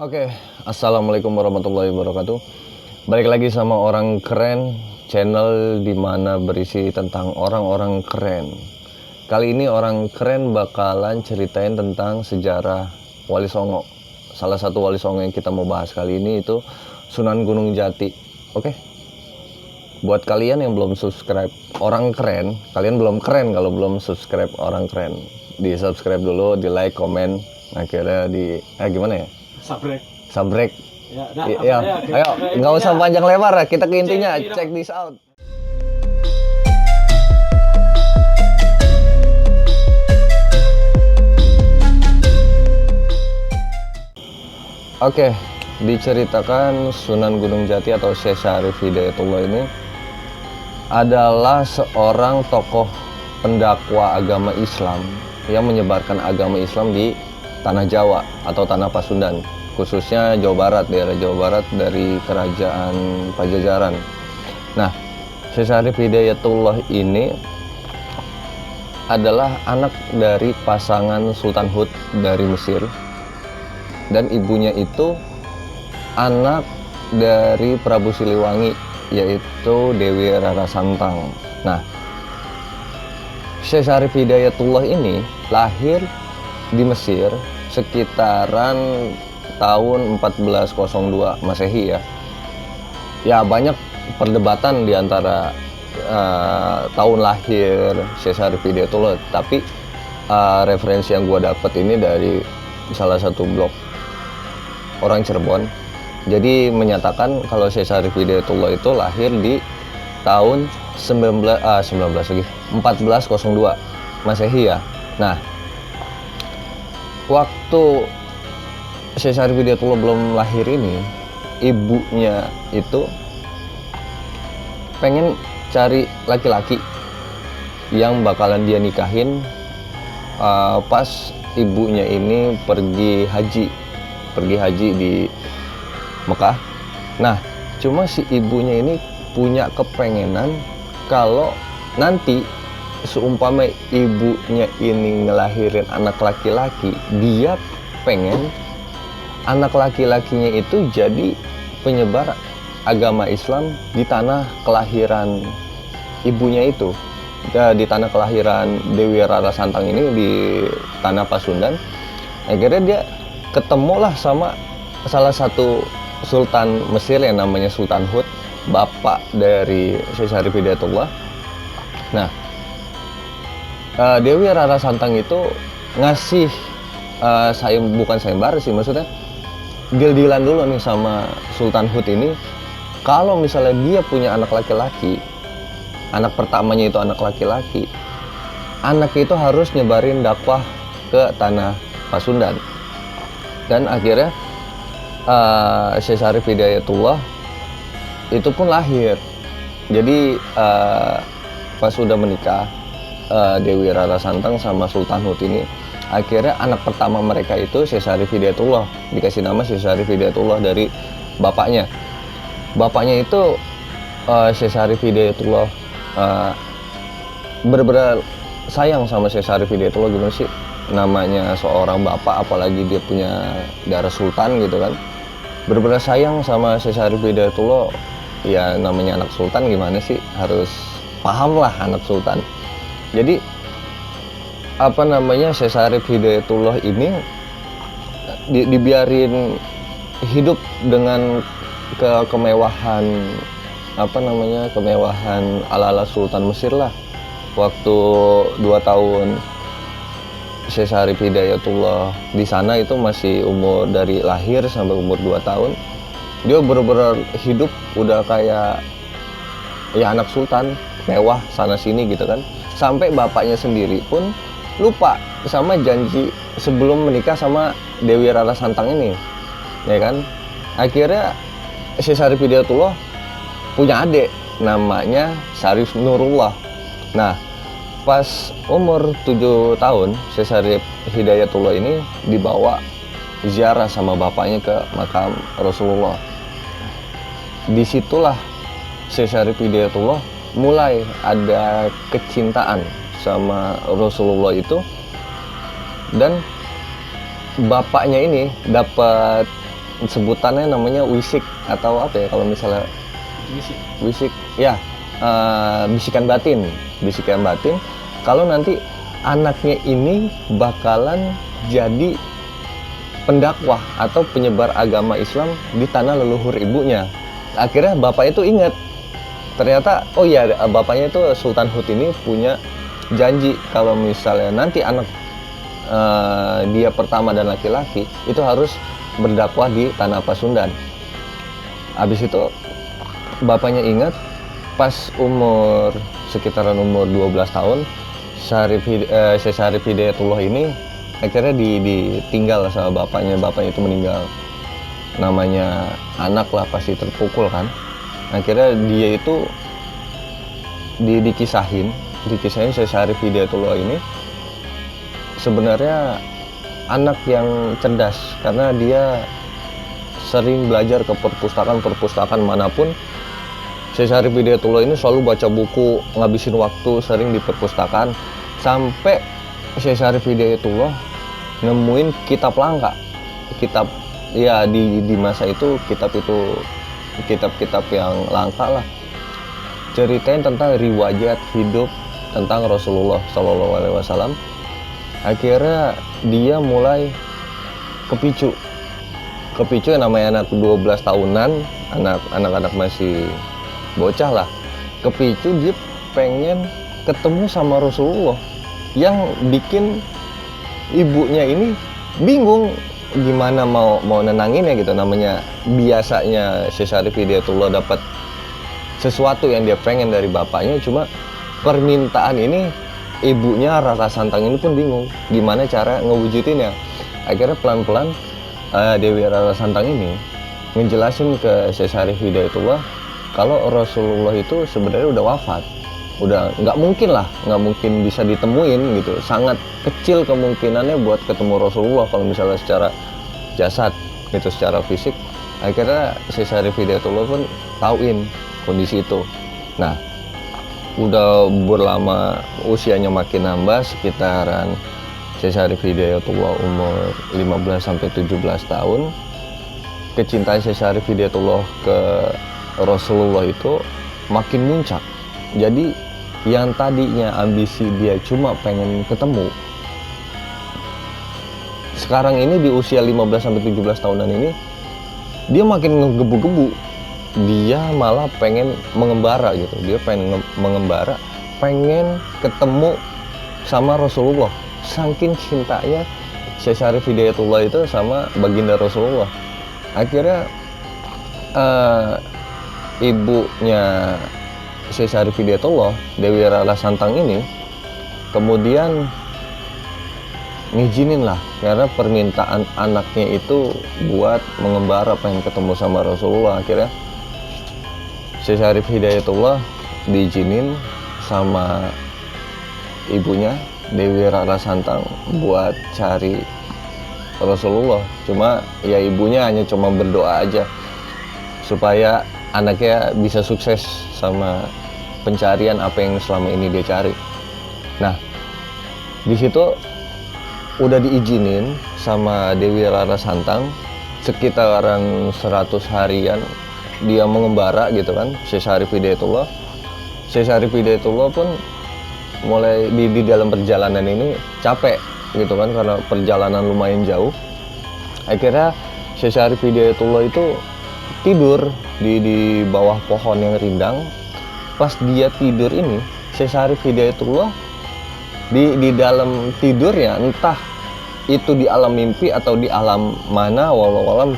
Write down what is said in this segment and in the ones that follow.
Oke, assalamualaikum warahmatullahi wabarakatuh. Balik lagi sama Orang Keren, channel dimana berisi tentang orang-orang keren. Kali ini Orang Keren bakalan ceritain tentang sejarah Wali Songo. Salah satu Wali Songo yang kita mau bahas kali ini itu Sunan Gunung Jati. Oke, buat kalian yang belum subscribe Orang Keren, kalian belum keren kalau belum subscribe Orang Keren. Di subscribe dulu, di like, komen, akhirnya gimana ya? Sabrek. Iya. Ayo, nggak usah panjang lebar, kita ke intinya. Check this out. Oke, diceritakan Sunan Gunung Jati atau Syekh Syarif Hidayatullah ini adalah seorang tokoh pendakwa agama Islam yang menyebarkan agama Islam di Tanah Jawa atau Tanah Pasundan, khususnya Jawa Barat, daerah Jawa Barat dari Kerajaan Pajajaran. Nah, Syekh Syarif Hidayatullah ini adalah anak dari pasangan Sultan Hud dari Mesir, dan ibunya itu anak dari Prabu Siliwangi, yaitu Dewi Rara Santang. Nah, Syekh Syarif Hidayatullah ini lahir di Mesir sekitaran tahun 1402 Masehi ya. Ya, banyak perdebatan di antara tahun lahir Syekh Syarif Hidayatullah, tapi referensi yang gue dapat ini dari salah satu blog orang Cirebon. Jadi menyatakan kalau Syekh Syarif Hidayatullah itu lahir di tahun 1402 Masehi ya. Nah, waktu Syekh Syarif Hidayatullah belum lahir ini, ibunya itu pengen cari laki-laki yang bakalan dia nikahin pas ibunya ini pergi haji di Mekah. Nah, cuma si ibunya ini punya kepengenan kalau nanti seumpama ibunya ini ngelahirin anak laki-laki, dia pengen anak laki-lakinya itu jadi penyebar agama Islam di tanah kelahiran ibunya itu, di tanah kelahiran Dewi Rara Santang ini, di Tanah Pasundan. Akhirnya dia ketemulah sama salah satu Sultan Mesir yang namanya Sultan Hud, bapak dari Syekh Syarif Hidayatullah. Nah, Dewi Rara Santang itu ngasih bukan sayembara sih, maksudnya deal-dealan dulu nih sama Sultan Hud ini, kalau misalnya dia punya anak laki-laki, anak pertamanya itu anak laki-laki, anak itu harus nyebarin dakwah ke Tanah Pasundan. Dan akhirnya Syekh Syarif Hidayatullah itu pun lahir. Jadi pas sudah menikah Dewi Rara Santang sama Sultan Hud ini, akhirnya anak pertama mereka itu Syekh Syarif Hidayatullah, dikasih nama Syekh Syarif Hidayatullah dari bapaknya. Bapaknya itu Syekh Syarif Hidayatullah benar-benar sayang sama Syekh Syarif Hidayatullah. Gimana sih namanya seorang bapak, apalagi dia punya darah sultan gitu kan, benar-benar sayang sama Syekh Syarif Hidayatullah. Ya namanya anak sultan, gimana sih, harus paham lah anak sultan. Jadi Syekh Syarif Hidayatullah ini dibiarin hidup dengan kemewahan kemewahan ala-ala Sultan Mesir lah. Waktu 2 tahun Syekh Syarif Hidayatullah di sana itu masih umur dari lahir sampai umur 2 tahun. Dia benar-benar hidup udah kayak ya anak sultan, mewah sana sini gitu kan. Sampai bapaknya sendiri pun lupa sama janji sebelum menikah sama Dewi Rara Santang ini, ya kan. Akhirnya Syekh Syarif Hidayatullah punya adik namanya Syarif Nurullah. Nah, pas umur 7 tahun Syekh Syarif Hidayatullah ini dibawa ziarah sama bapaknya ke makam Rasulullah. Disitulah Syekh Syarif Hidayatullah mulai ada kecintaan sama Rasulullah itu, dan bapaknya ini dapat sebutannya namanya wisik atau apa ya kalau misalnya wisik ya, bisikan batin kalau nanti anaknya ini bakalan jadi pendakwah atau penyebar agama Islam di tanah leluhur ibunya. Akhirnya bapak itu ingat, ternyata oh iya, bapaknya itu Sultan Hud ini punya janji kalau misalnya nanti anak dia pertama dan laki-laki itu harus berdakwah di tanah Pasundan. Habis itu bapaknya ingat pas sekitaran umur 12 tahun Syekh Syarif Hidayatullah ini akhirnya ditinggal sama bapaknya itu meninggal. Namanya anak lah pasti terpukul kan. Akhirnya dia itu dikisahin Syekh Syarif Hidayatullah ini sebenarnya anak yang cerdas karena dia sering belajar ke perpustakaan manapun. Syekh Syarif Hidayatullah ini selalu baca buku, ngabisin waktu sering di perpustakaan, sampai Syekh Syarif Hidayatullah nemuin kitab langka. Kitab ya di masa itu kitab-kitab yang langka lah, ceritain tentang riwayat hidup tentang Rasulullah SAW. Akhirnya dia mulai kepicu yang namanya anak 12 tahunan, anak-anak masih bocah lah, kepicu dia pengen ketemu sama Rasulullah, yang bikin ibunya ini bingung gimana mau nenanginnya gitu. Namanya biasanya Syekh Syarif Hidayatullah dapat sesuatu yang dia pengen dari bapaknya, cuma permintaan ini ibunya Rara Santang ini pun bingung gimana cara ngewujudinnya. Akhirnya pelan-pelan Dewi Rara Santang ini ngejelasin ke Syekh Syarif Hidayatullah kalau Rasulullah itu sebenarnya udah wafat, udah nggak mungkin bisa ditemuin gitu, sangat kecil kemungkinannya buat ketemu Rasulullah kalau misalnya secara jasad gitu, secara fisik. Akhirnya Syekh Syarif Hidayatullah pun tauin kondisi itu. Nah, udah berlama usianya makin nambah, sekitaran Syekh Syarif Hidayatullah umur 15-17 tahun, kecintaan Syekh Syarif Hidayatullah ke Rasulullah itu makin muncak. Jadi yang tadinya ambisi dia cuma pengen ketemu, sekarang ini di usia 15-17 tahunan ini dia makin ngegebu-gebu. Dia malah pengen mengembara gitu, dia pengen mengembara, pengen ketemu sama Rasulullah. Saking cintanya Syekh Syarif Hidayatullah itu sama baginda Rasulullah. Akhirnya ibunya Syekh Syarif Hidayatullah, Dewi Rara Santang ini kemudian ngizinin lah, karena permintaan anaknya itu buat mengembara pengen ketemu sama Rasulullah. Akhirnya Syekh Syarif Hidayatullah diizinin sama ibunya Dewi Rara Santang buat cari Rasulullah. Cuma ya ibunya hanya cuma berdoa aja supaya anaknya bisa sukses sama pencarian apa yang selama ini dia cari. Nah, di situ udah diizinin sama Dewi Rara Santang sekitaran 100 harian dia mengembara gitu kan, Syekh Syarif Hidayatullah. Syekh Syarif Hidayatullah pun mulai di dalam perjalanan ini capek gitu kan, karena perjalanan lumayan jauh. Akhirnya Syekh Syarif Hidayatullah itu tidur di bawah pohon yang rindang. Pas dia tidur ini, Syekh Syarif Hidayatullah di dalam tidurnya, entah itu di alam mimpi atau di alam mana, walau alam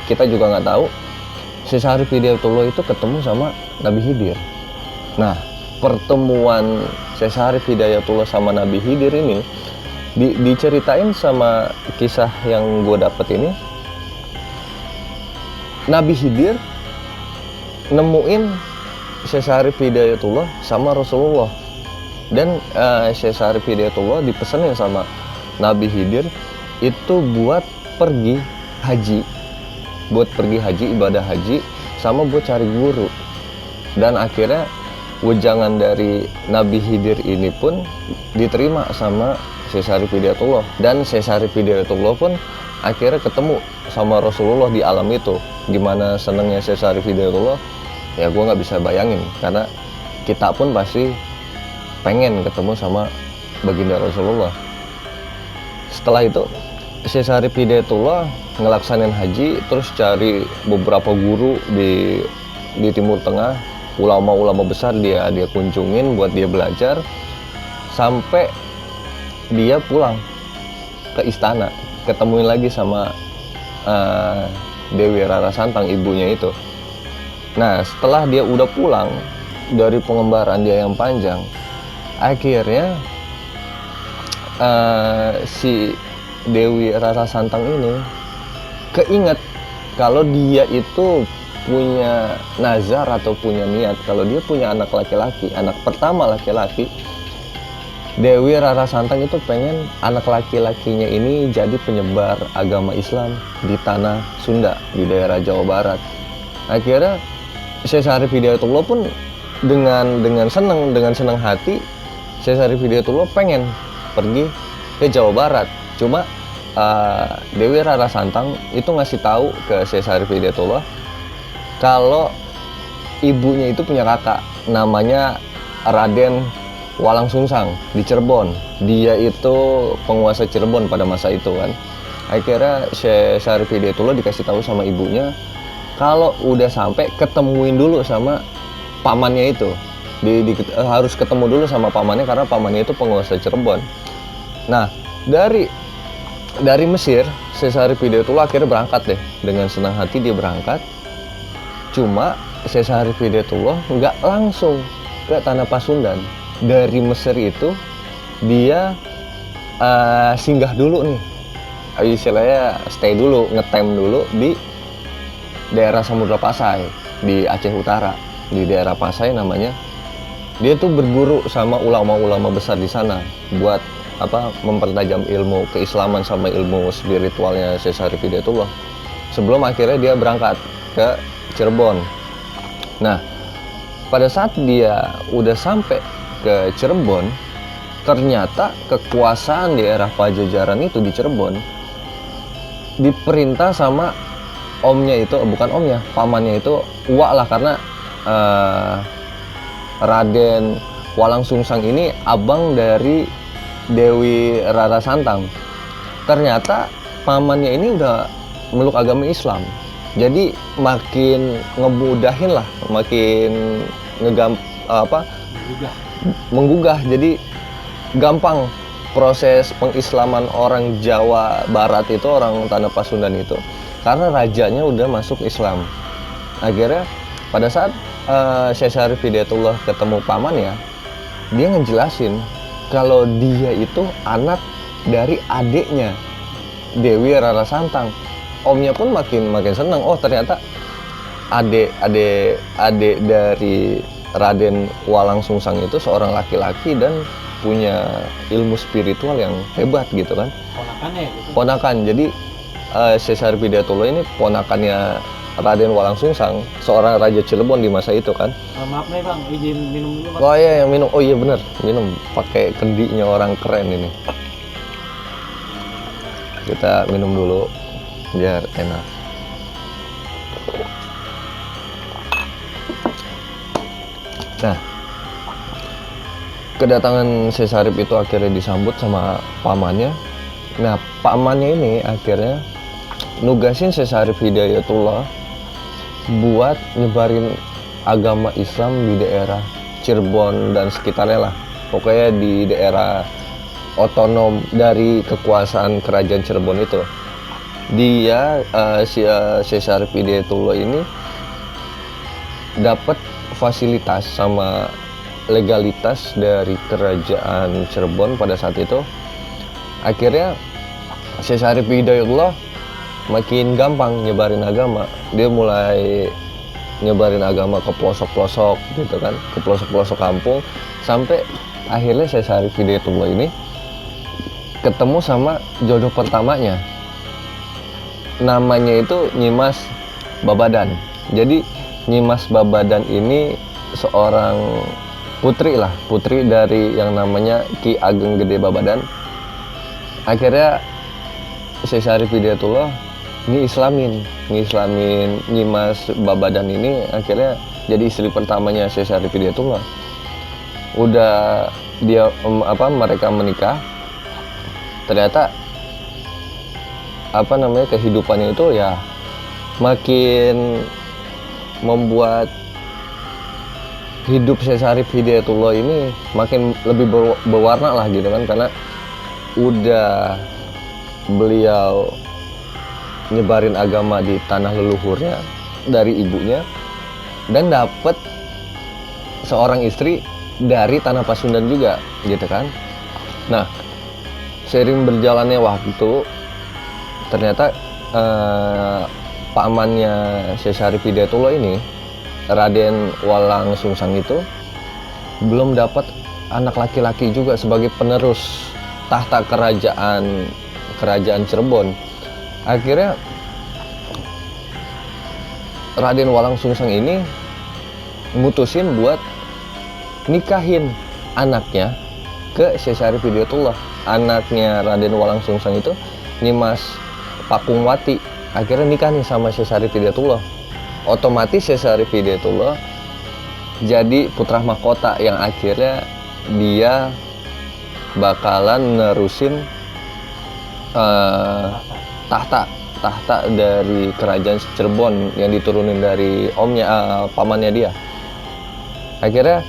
kita juga nggak tahu, Syekh Syarif Hidayatullah itu ketemu sama Nabi Khidir. Nah, pertemuan Syekh Syarif Hidayatullah sama Nabi Khidir ini diceritain sama kisah yang gue dapet ini. Nabi Khidir nemuin Syekh Syarif Hidayatullah sama Rasulullah, dan Syekh Syarif Hidayatullah dipesenin sama Nabi Khidir itu buat pergi haji, ibadah haji, sama buat cari guru. Dan akhirnya wejangan dari Nabi Khidir ini pun diterima sama Syekh Syarif Hidayatullah, dan Syekh Syarif Hidayatullah pun akhirnya ketemu sama Rasulullah di alam itu. Gimana senengnya Syekh Syarif Hidayatullah, ya gue nggak bisa bayangin, karena kita pun pasti pengen ketemu sama baginda Rasulullah. Setelah itu Syekh Syarif Hidayatullah ngelaksanain haji, terus cari beberapa guru di Timur Tengah, ulama-ulama besar dia kunjungin buat dia belajar, sampai dia pulang ke istana, ketemuin lagi sama Dewi Rara Santang, ibunya itu. Nah, setelah dia udah pulang dari pengembaraan dia yang panjang, akhirnya si Dewi Rara Santang ini keinget kalau dia itu punya nazar atau punya niat, kalau dia punya anak laki-laki, anak pertama laki-laki. Dewi Rara Santang itu pengen anak laki-lakinya ini jadi penyebar agama Islam di tanah Sunda, di daerah Jawa Barat. Akhirnya Syekh Syarif Hidayatullah pun dengan senang hati, Syekh Syarif Hidayatullah pengen pergi ke Jawa Barat. Cuma Dewi Rara Santang itu ngasih tahu ke Syekh Syarif Hidayatullah kalau ibunya itu punya kakak namanya Raden Walang Sungsang di Cirebon. Dia itu penguasa Cirebon pada masa itu kan. Akhirnya Syekh Syarif Hidayatullah dikasih tahu sama ibunya kalau udah sampai ketemuin dulu sama pamannya itu. Harus ketemu dulu sama pamannya karena pamannya itu penguasa Cirebon. Nah, dari Mesir, Syekh Syarif Hidayatullah akhirnya berangkat deh. Dengan senang hati dia berangkat. Cuma Syekh Syarif Hidayatullah nggak langsung ke tanah Pasundan. Dari Mesir itu dia singgah dulu nih, istilahnya stay dulu, ngetem dulu di daerah Samudra Pasai di Aceh Utara, di daerah Pasai namanya. Dia tuh berguru sama ulama-ulama besar di sana buat mempertajam ilmu keislaman sama ilmu spiritualnya Syekh Syarif Hidayatullah, sebelum akhirnya dia berangkat ke Cirebon. Nah, pada saat dia udah sampai ke Cirebon, ternyata kekuasaan di daerah Pajajaran itu di Cirebon diperintah sama omnya itu, bukan omnya, pamannya itu, uak lah, karena Raden Walang Sungsang ini abang dari Dewi Rara Santang. Ternyata pamannya ini udah meluk agama Islam, jadi makin ngemudahin lah, makin menggugah, jadi gampang proses pengislaman orang Jawa Barat itu, orang tanah Pasundan itu, karena rajanya udah masuk Islam. Akhirnya pada saat Syekh Syarif Hidayatullah ketemu pamannya, dia ngejelasin kalau dia itu anak dari adiknya Dewi Rara Santang. Omnya pun makin senang, oh ternyata adik dari Raden Walang Sungsang itu seorang laki-laki dan punya ilmu spiritual yang hebat gitu kan. Ponakannya gitu. Ponakan. Jadi Syekh Syarif Hidayatullah ini ponakannya Raden Walang Sungsang, seorang raja Cirebon di masa itu kan. Maaf nih Bang, izin minum dulu Bang. Oh iya, yang minum. Oh iya bener, minum pakai kendinya orang keren ini. Kita minum dulu biar enak. Nah, kedatangan Syekh Syarif itu akhirnya disambut sama pamannya. Nah, pamannya ini akhirnya nugasin Syekh Syarif Hidayatullah buat nyebarin agama Islam di daerah Cirebon dan sekitarnya lah. Pokoknya di daerah otonom dari kekuasaan kerajaan Cirebon itu. Dia Syekh Syarif Hidayatullah ini dapat fasilitas sama legalitas dari kerajaan Cirebon pada saat itu. Akhirnya Syekh Syarif Hidayatullah makin gampang nyebarin agama. Dia mulai nyebarin agama ke pelosok-pelosok gitu kan, ke pelosok-pelosok kampung, sampai akhirnya Syekh Syarif Hidayatullah ini ketemu sama jodoh pertamanya. Namanya itu Nyimas Babadan. Jadi Nyimas Babadan ini seorang putri dari yang namanya Ki Ageng Gede Babadan. Akhirnya Syekh Syarif Hidayatullah ngislamin Nyimas Babadan ini, akhirnya jadi istri pertamanya Syekh Syarif Hidayatullah. Udah dia mereka menikah, ternyata kehidupannya itu ya makin membuat hidup Syekh Syarif Hidayatullah ini makin lebih berwarna lah gitu kan, karena udah beliau nyebarin agama di tanah leluhurnya dari ibunya, dan dapet seorang istri dari tanah Pasundan juga gitu kan. Nah, seiring berjalannya waktu, ternyata pamannya Syekh Syarif Hidayatullah ini, Raden Walang Sungsang itu belum dapat anak laki-laki juga sebagai penerus tahta kerajaan Cirebon. Akhirnya Raden Walang Sungsang ini mutusin buat nikahin anaknya ke Syekh Syarif Hidayatullah. Anaknya Raden Walang Sungsang itu Nyimas Pakungwati. Akhirnya nikah nih sama Syekh Syarif Hidayatullah. Otomatis Syekh Syarif Hidayatullah jadi putra mahkota yang akhirnya dia bakalan nerusin tahta dari kerajaan Cirebon yang diturunin dari pamannya dia. Akhirnya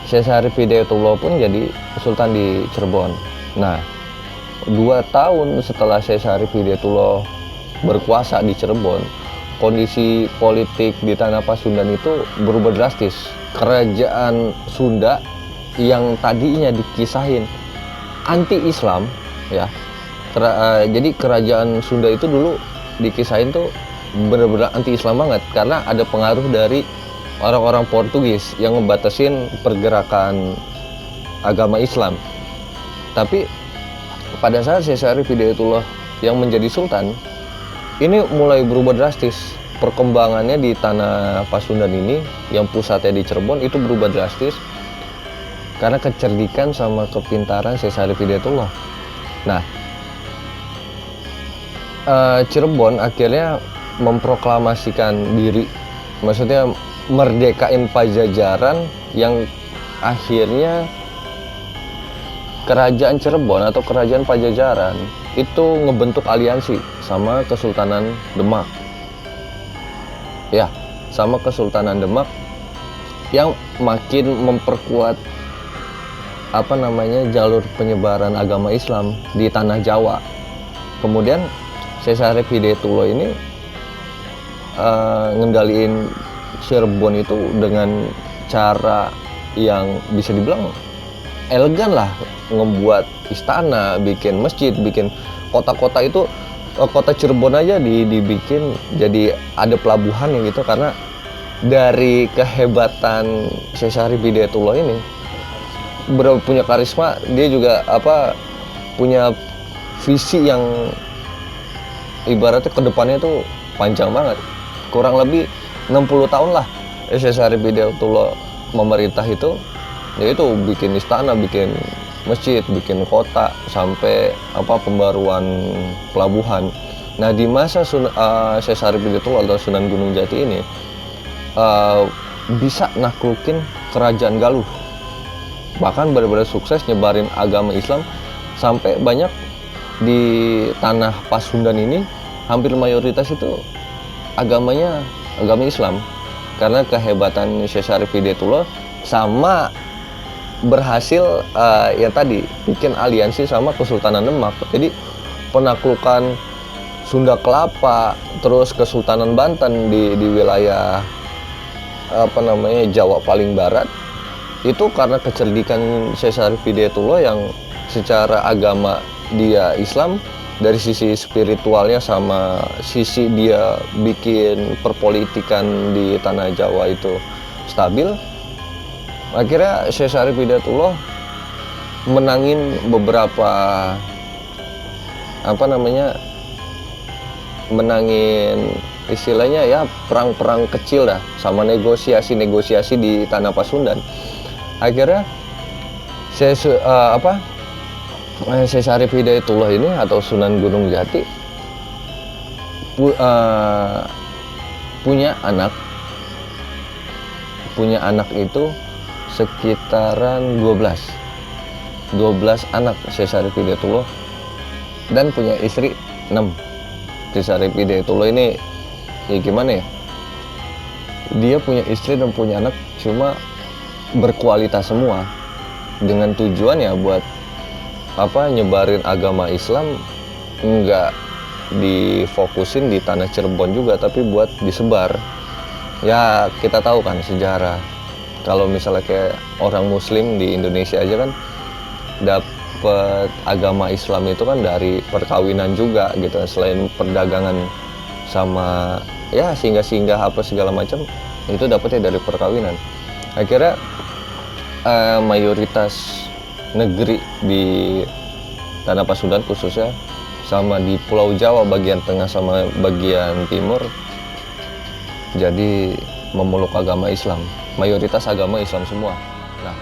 Syekh Syarif Hidayatullah pun jadi sultan di Cirebon. Nah, 2 tahun setelah Syekh Syarif Hidayatullah berkuasa di Cirebon, kondisi politik di tanah Pasundan itu berubah drastis. Kerajaan Sunda yang tadinya dikisahin anti-Islam ya, jadi kerajaan Sunda itu dulu dikisahin tuh benar-benar anti-Islam banget, karena ada pengaruh dari orang-orang Portugis yang ngebatasin pergerakan agama Islam. Tapi pada saat Syekh Syarif Hidayatullah yang menjadi sultan, ini mulai berubah drastis. Perkembangannya di tanah Pasundan ini yang pusatnya di Cirebon itu berubah drastis karena kecerdikan sama kepintaran Syekh Syarif Hidayatullah. Nah, Cirebon akhirnya memproklamasikan diri, maksudnya merdekain Pajajaran, yang akhirnya kerajaan Cirebon atau kerajaan Pajajaran itu ngebentuk aliansi sama Kesultanan Demak. Ya, sama Kesultanan Demak yang makin memperkuat jalur penyebaran agama Islam di tanah Jawa. Kemudian Syekh Syarif Hidayatullah ini ngendaliin Cirebon itu dengan cara yang bisa dibilang elegan lah, ngebuat istana, bikin masjid, bikin kota-kota itu, kota Cirebon aja dibikin jadi ada pelabuhan gitu, karena dari kehebatan Syekh Syarif Hidayatullah ini punya karisma, dia juga punya visi yang ibaratnya kedepannya tuh panjang banget. Kurang lebih 60 tahun lah Syekh Syarif Hidayatullah memerintah itu, yaitu bikin istana, bikin masjid, bikin kota, sampai pembaruan pelabuhan. Nah, di masa Syekh Syarif Hidayatullah atau Sunan Gunung Jati ini bisa naklukin kerajaan Galuh, bahkan benar-benar sukses nyebarin agama Islam sampai banyak di tanah Pasundan ini hampir mayoritas itu agamanya agama Islam, karena kehebatan Syekh Syarif Hidayatullah sama berhasil yang tadi bikin aliansi sama Kesultanan Demak. Jadi penaklukan Sunda Kelapa, terus Kesultanan Banten di wilayah Jawa paling barat, itu karena kecerdikan Syekh Syarif Hidayatullah yang secara agama dia Islam, dari sisi spiritualnya sama sisi dia bikin perpolitikan di tanah Jawa itu stabil. Akhirnya Syekh Syarif Hidayatullah menangin beberapa menangin istilahnya ya perang-perang kecil dah, sama negosiasi di tanah Pasundan. Akhirnya Syekh Syarif Hidayatullah ini atau Sunan Gunung Jati punya anak itu sekitaran 12 anak Syekh Syarif Hidayatullah, dan punya istri 6. Syekh Syarif Hidayatullah ini ya gimana ya, dia punya istri dan punya anak cuma berkualitas semua, dengan tujuan ya buat nyebarin agama Islam, enggak difokusin di tanah Cirebon juga, tapi buat disebar. Ya kita tahu kan sejarah, kalau misalnya kayak orang muslim di Indonesia aja kan dapat agama Islam itu kan dari perkawinan juga gitu, selain perdagangan sama ya singgah-singgah apa segala macam, itu dapatnya dari perkawinan. Akhirnya mayoritas negeri di Tanah Pasundan khususnya, sama di Pulau Jawa bagian tengah sama bagian timur, jadi memeluk agama Islam, mayoritas agama Islam semua. Nah,